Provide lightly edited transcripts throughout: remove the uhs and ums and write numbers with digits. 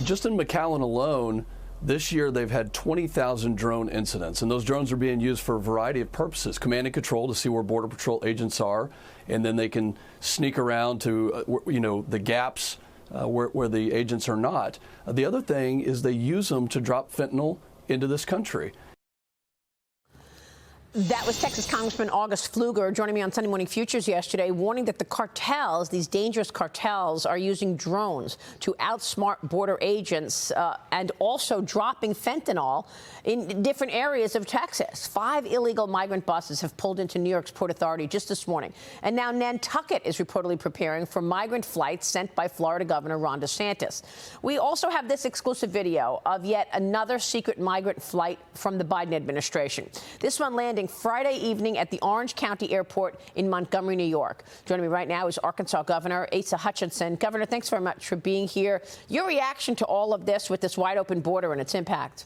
Just in McAllen alone, this year they've had 20,000 drone incidents, and those drones are being used for a variety of purposes. Command and control to see where Border Patrol agents are, and then they can sneak around to, the gaps where the agents are not. The other thing is they use them to drop fentanyl into this country. That was Texas Congressman August Pfluger joining me on Sunday Morning Futures yesterday, warning that the cartels, these dangerous cartels, are using drones to outsmart border agents and also dropping fentanyl in different areas of Texas. 5 illegal migrant buses have pulled into New York's Port Authority just this morning. And now Nantucket is reportedly preparing for migrant flights sent by Florida Governor Ron DeSantis. We also have this exclusive video of yet another secret migrant flight from the Biden administration. This one landing Friday evening at the Orange County Airport in Montgomery, New York. Joining me right now is Arkansas Governor Asa Hutchinson. Governor, thanks very much for being here. Your reaction to all of this with this wide open border and its impact?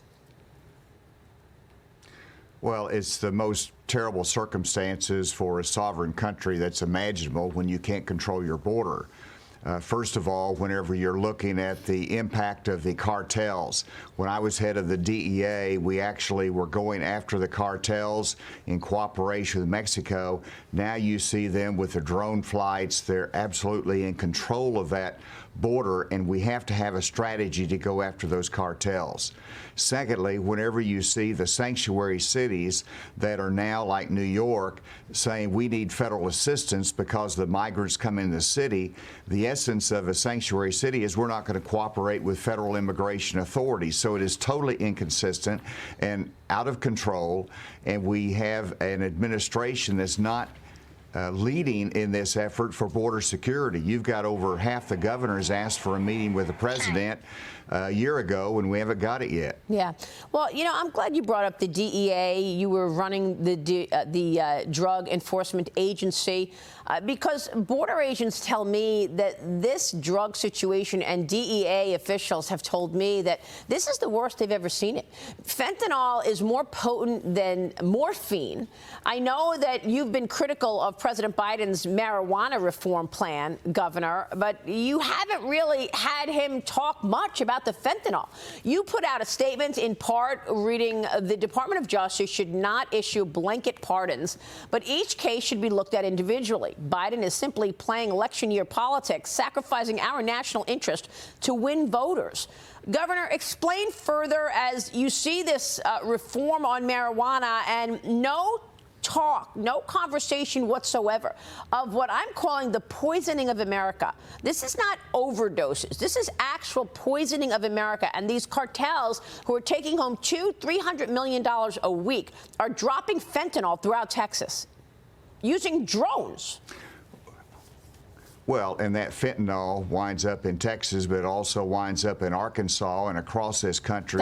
Well, it's the most terrible circumstances for a sovereign country that's imaginable when you can't control your border. First of all, whenever you're looking at the impact of the cartels, when I was head of the DEA, we actually were going after the cartels in cooperation with Mexico. Now you see them with the drone flights. They're absolutely in control of that border, and we have to have a strategy to go after those cartels. Secondly, whenever you see the sanctuary cities that are now like New York saying we need federal assistance because the migrants come in the city, the essence of a sanctuary city is we're not going to cooperate with federal immigration authorities. So it is totally inconsistent and out of control, and we have an administration that's not leading in this effort for border security. You've got over half the governors asked for a meeting with the president a year ago, and we haven't got it yet. Yeah. Well, I'm glad you brought up the DEA. You were running the Drug Enforcement Agency because border agents tell me that this drug situation, and DEA officials have told me that this is the worst they've ever seen it. Fentanyl is more potent than morphine. I know that you've been critical of President Biden's marijuana reform plan, Governor, but you haven't really had him talk much about the fentanyl. You put out a statement in part reading the Department of Justice should not issue blanket pardons, but each case should be looked at individually. Biden is simply playing election year politics, sacrificing our national interest to win voters. Governor, explain further as you see this reform on marijuana and no conversation whatsoever of what I'm calling the poisoning of America. This is not overdoses. This is actual poisoning of America. And these cartels who are taking home $200–300 million a week are dropping fentanyl throughout Texas using drones. Well, and that fentanyl winds up in Texas, but it also winds up in Arkansas and across this country,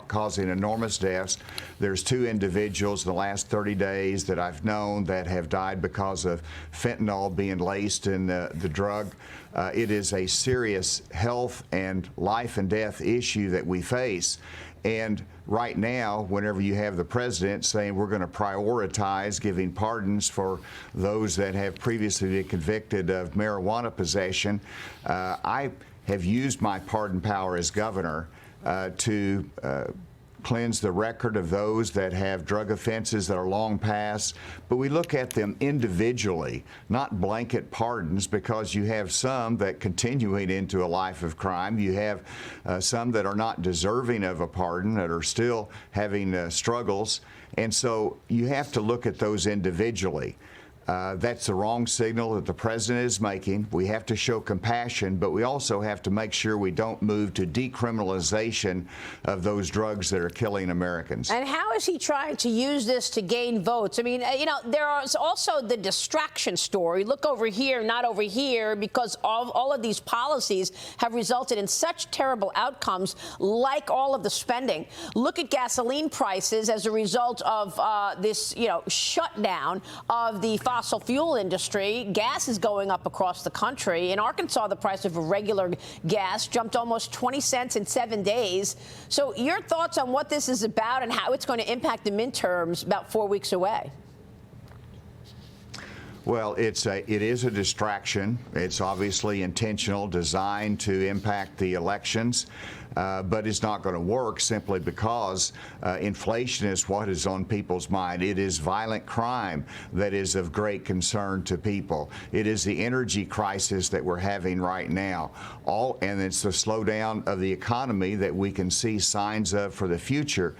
causing enormous deaths. There's 2 individuals in the last 30 days that I've known that have died because of fentanyl being laced in the drug. It is a serious health and life and death issue that we face. And right now, whenever you have the president saying we're going to prioritize giving pardons for those that have previously been convicted of marijuana possession, I have used my pardon power as governor to cleanse the record of those that have drug offenses that are long past. But we look at them individually, not blanket pardons, because you have some that continuing into a life of crime. You have some that are not deserving of a pardon, that are still having struggles. And so you have to look at those individually. That's the wrong signal that the president is making. We have to show compassion, but we also have to make sure we don't move to decriminalization of those drugs that are killing Americans. And how is he trying to use this to gain votes? I mean, there is also the distraction story. Look over here, not over here, because all of these policies have resulted in such terrible outcomes, like all of the spending. Look at gasoline prices as a result of this, shutdown of the fossil fuel industry. Gas is going up across the country. In Arkansas, the price of regular gas jumped almost 20 cents in 7 days. So your thoughts on what this is about and how it's going to impact the midterms about 4 weeks away? Well, it is a distraction. It's obviously intentional, designed to impact the elections. But it's not going to work simply because inflation is what is on people's mind. It is violent crime that is of great concern to people. It is the energy crisis that we're having right now. And it's the slowdown of the economy that we can see signs of for the future.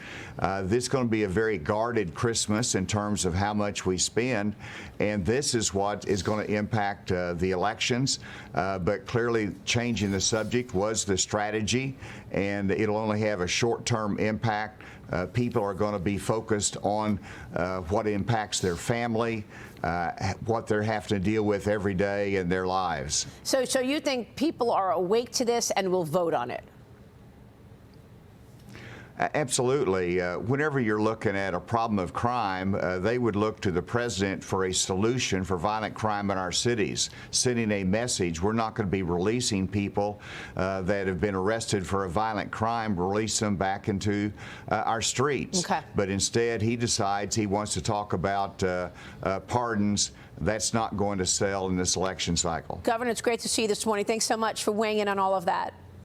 This is going to be a very guarded Christmas in terms of how much we spend, and this is what is going to impact the elections. But clearly, changing the subject was the strategy, and it'll only have a short-term impact. People are going to be focused on what impacts their family, what they're having to deal with every day in their lives. So you think people are awake to this and will vote on it? Absolutely. Whenever you're looking at a problem of crime, they would look to the president for a solution for violent crime in our cities, sending a message. We're not going to be releasing people that have been arrested for a violent crime, release them back into our streets. Okay. But instead, he decides he wants to talk about pardons. That's not going to sell in this election cycle. Governor, it's great to see you this morning. Thanks so much for weighing in on all of that.